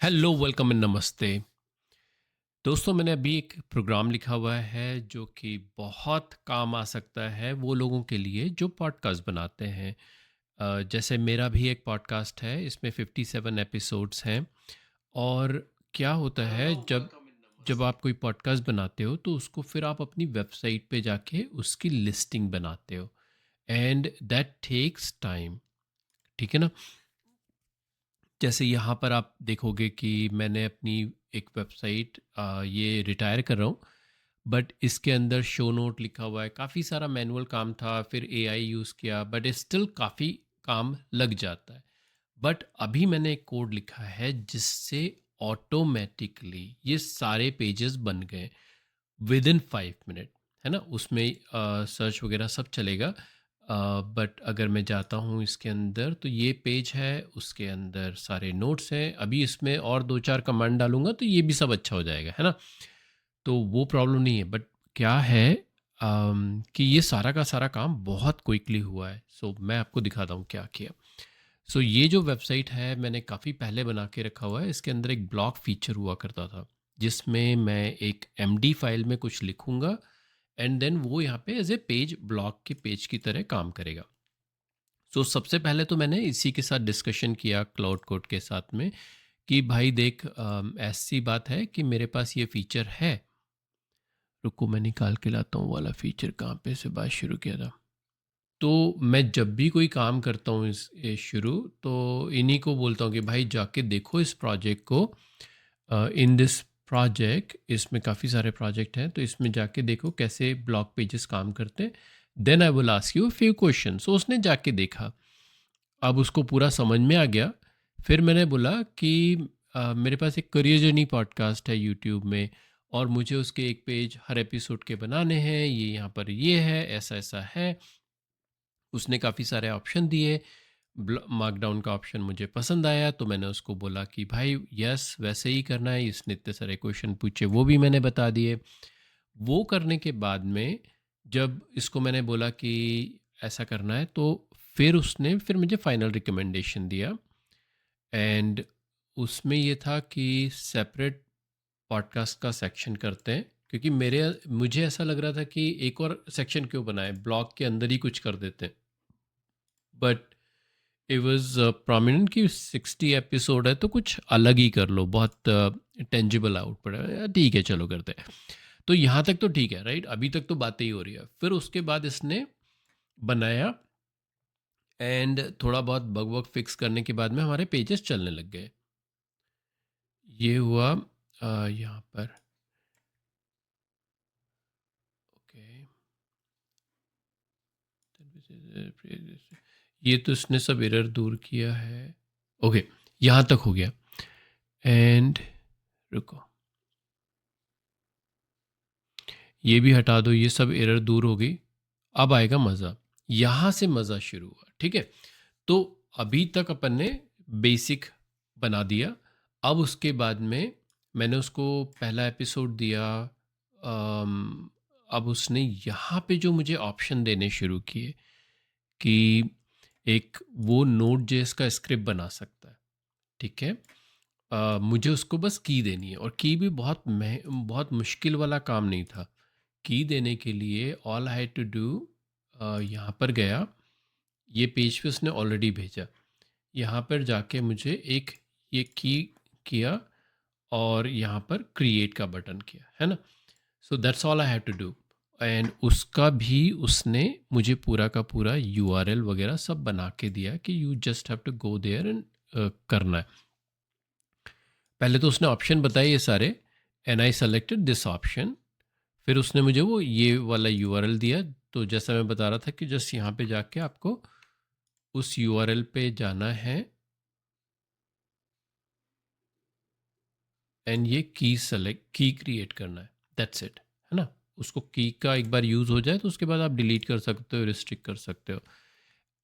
Hello, welcome and नमस्ते। दोस्तों, मैंने अभी एक प्रोग्राम लिखा हुआ है जो कि बहुत काम आ सकता है वो लोगों के लिए जो पॉडकास्ट बनाते हैं। जैसे मेरा भी एक पॉडकास्ट है, इसमें 57 एपिसोड्स हैं। और क्या होता है, जब जब आप कोई पॉडकास्ट बनाते हो तो उसको फिर आप अपनी वेबसाइट पे जाके उसकी लिस्टिंग बनाते हो, एंड दैट टेक्स टाइम। ठीक है ना? जैसे यहाँ पर आप देखोगे कि मैंने अपनी एक वेबसाइट ये रिटायर कर रहा हूँ, बट इसके अंदर शो नोट लिखा हुआ है, काफ़ी सारा मैनुअल काम था, फिर एआई यूज़ किया, बट स्टिल काफ़ी काम लग जाता है। बट अभी मैंने एक कोड लिखा है जिससे ऑटोमेटिकली ये सारे पेजेस बन गए विद इन 5 मिनट। है ना? उसमें सर्च वगैरह सब चलेगा। बट अगर मैं जाता हूँ इसके अंदर तो ये पेज है, उसके अंदर सारे नोट्स हैं। अभी इसमें और दो चार कमांड डालूंगा तो ये भी सब अच्छा हो जाएगा। है ना? तो वो प्रॉब्लम नहीं है, बट क्या है कि ये सारा का सारा काम बहुत क्विकली हुआ है। सो मैं आपको दिखाता हूँ क्या किया। सो ये जो वेबसाइट है मैंने काफ़ी पहले बना के रखा हुआ है। इसके अंदर एक ब्लॉक फीचर हुआ करता था जिसमें मैं एक एमडी फाइल में कुछ लिखूंगा, एंड देन वो यहाँ पे एज ए पेज, ब्लॉग के पेज की तरह काम करेगा। सो सबसे पहले तो मैंने इसी के साथ डिस्कशन किया क्लाउड कोड के साथ में कि भाई देख, ऐसी बात है कि मेरे पास ये फीचर है। रुको, मैं निकाल के लाता हूँ वाला फीचर, कहाँ पे से बात शुरू किया था। तो मैं जब भी कोई काम करता हूँ इस ये शुरू, तो इन्हीं को बोलता हूँ कि भाई जाके देखो इस प्रोजेक्ट को। इन दिस प्रोजेक्ट, इसमें काफ़ी सारे प्रोजेक्ट हैं, तो इसमें जाके देखो कैसे ब्लॉग पेजेस काम करते हैं। Then I will ask you few question. So उसने जाके देखा, अब उसको पूरा समझ में आ गया। फिर मैंने बोला कि मेरे पास एक करियर जर्नी पॉडकास्ट है यूट्यूब में, और मुझे उसके एक पेज हर एपिसोड के बनाने हैं, ये यहाँ पर ये है, ऐसा ऐसा है। उसने काफ़ी सारे ऑप्शन दिए। मार्कडाउन का ऑप्शन मुझे पसंद आया, तो मैंने उसको बोला कि भाई यस, वैसे ही करना है। इसने इतने सारे क्वेश्चन पूछे, वो भी मैंने बता दिए। वो करने के बाद में जब इसको मैंने बोला कि ऐसा करना है, तो फिर मुझे फाइनल रिकमेंडेशन दिया। एंड उसमें ये था कि सेपरेट पॉडकास्ट का सेक्शन करते हैं, क्योंकि मेरे मुझे ऐसा लग रहा था कि एक और सेक्शन क्यों बनाए, ब्लॉग के अंदर ही कुछ कर देते हैं। बट इट वाज प्रोमिनेंट कि 60 एपिसोड है तो कुछ अलग ही कर लो, बहुत टेंजिबल आउटपुट है। ठीक है, चलो करते हैं। तो यहाँ तक तो ठीक है, राइट? अभी तक तो बातें ही हो रही है। फिर उसके बाद इसने बनाया, एंड थोड़ा बहुत बग वग फिक्स करने के बाद में हमारे पेजेस चलने लग गए। ये हुआ यहाँ पर। ओके, ये तो इसने सब एरर दूर किया है। ओके, यहाँ तक हो गया। एंड रुको, ये भी हटा दो, ये सब एरर दूर हो गई। अब आएगा मज़ा। यहाँ से मज़ा शुरू हुआ। ठीक है? तो अभी तक अपन ने बेसिक बना दिया। अब उसके बाद में मैंने उसको पहला एपिसोड दिया। अब उसने यहाँ पे जो मुझे ऑप्शन देने शुरू किए कि एक वो नोट जेएस का स्क्रिप्ट बना सकता है। ठीक है? मुझे उसको बस की देनी है, और की भी बहुत मुश्किल वाला काम नहीं था। की देने के लिए all I had to do, यहाँ पर गया, ये पेज पे उसने ऑलरेडी भेजा। यहाँ पर जाके मुझे एक ये की किया, और यहाँ पर क्रिएट का बटन किया, है ना? So that's all I have to do. And उसका भी उसने मुझे पूरा का पूरा यूआरएल वगैरह सब बना के दिया कि you just have to go there and करना है। पहले तो उसने ऑप्शन बताए ये सारे, and I selected this option. फिर उसने मुझे वो ये वाला यूआरएल दिया। तो जैसा मैं बता रहा था कि जस्ट यहाँ पे जाके आपको उस यूआरएल पे जाना है, एंड ये की क्रिएट करना है। दैट्स इट, है ना? उसको की का एक बार यूज़ हो जाए तो उसके बाद आप डिलीट कर सकते हो, रिस्ट्रिक्ट कर सकते हो।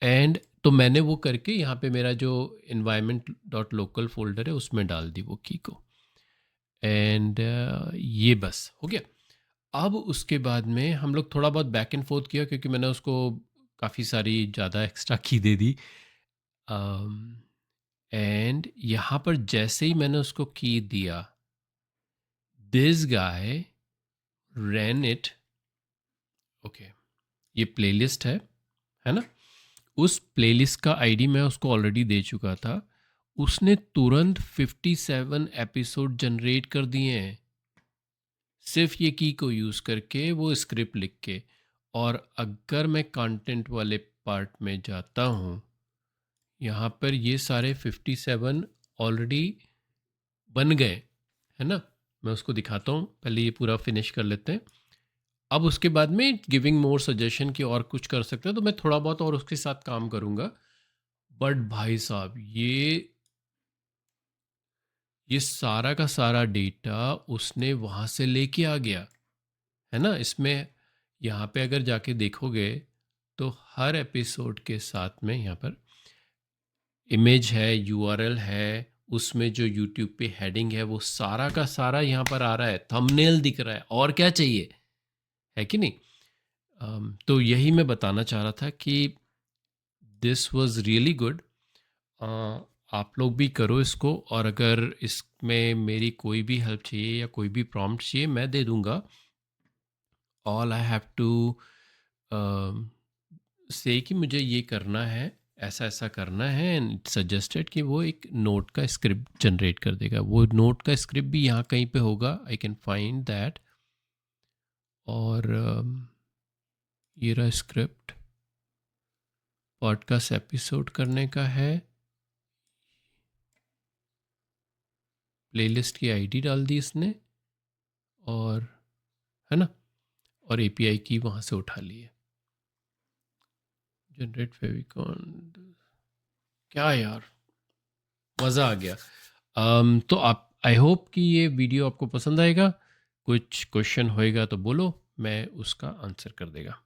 एंड तो मैंने वो करके यहाँ पे मेरा जो environment डॉट लोकल फोल्डर है उसमें डाल दी वो की को। एंड ये बस हो गया। अब उसके बाद में हम लोग थोड़ा बहुत बैक एंड फोर्थ किया, क्योंकि मैंने उसको काफ़ी सारी ज़्यादा एक्स्ट्रा की दे दी। एंड यहाँ पर जैसे ही मैंने उसको की दिया, this guy ran it. Okay, ये प्लेलिस्ट है ना? उस प्लेलिस्ट का आईडी मैं उसको ऑलरेडी दे चुका था। उसने तुरंत 57 एपिसोड जनरेट कर दिए हैं, सिर्फ ये की को यूज़ करके, वो स्क्रिप्ट लिख के। और अगर मैं कंटेंट वाले पार्ट में जाता हूँ, यहाँ पर ये सारे 57 ऑलरेडी बन गए, है ना? मैं उसको दिखाता हूँ, पहले ये पूरा फिनिश कर लेते हैं। अब उसके बाद में गिविंग मोर सजेशन की और कुछ कर सकते हैं, तो मैं थोड़ा बहुत और उसके साथ काम करूँगा। बट भाई साहब, ये सारा का सारा डेटा उसने वहाँ से लेके आ गया, है ना? इसमें यहाँ पे अगर जाके देखोगे तो हर एपिसोड के साथ में यहाँ पर इमेज है, यूआरएल है, उसमें जो यूट्यूब पे हेडिंग है वो सारा का सारा यहाँ पर आ रहा है, थंबनेल दिख रहा है, और क्या चाहिए, है कि नहीं? तो यही मैं बताना चाह रहा था कि दिस वाज रियली गुड। आप लोग भी करो इसको, और अगर इसमें मेरी कोई भी हेल्प चाहिए या कोई भी प्रॉम्प्ट चाहिए, मैं दे दूंगा। ऑल आई हैव टू से कि मुझे ये करना है, ऐसा ऐसा करना है, एंड सजेस्टेड कि वो एक नोट का स्क्रिप्ट जनरेट कर देगा। वो नोट का स्क्रिप्ट भी यहाँ कहीं पे होगा, आई कैन फाइंड दैट। और ये रहा स्क्रिप्ट, पॉडकास्ट एपिसोड करने का है, प्लेलिस्ट की आईडी डाल दी इसने, और है ना, और एपीआई की वहाँ से उठा ली है। जनरेट फेविकॉन, क्या यार, मज़ा आ गया। तो आप, आई होप कि ये वीडियो आपको पसंद आएगा। कुछ क्वेश्चन होएगा तो बोलो, मैं उसका आंसर कर देगा।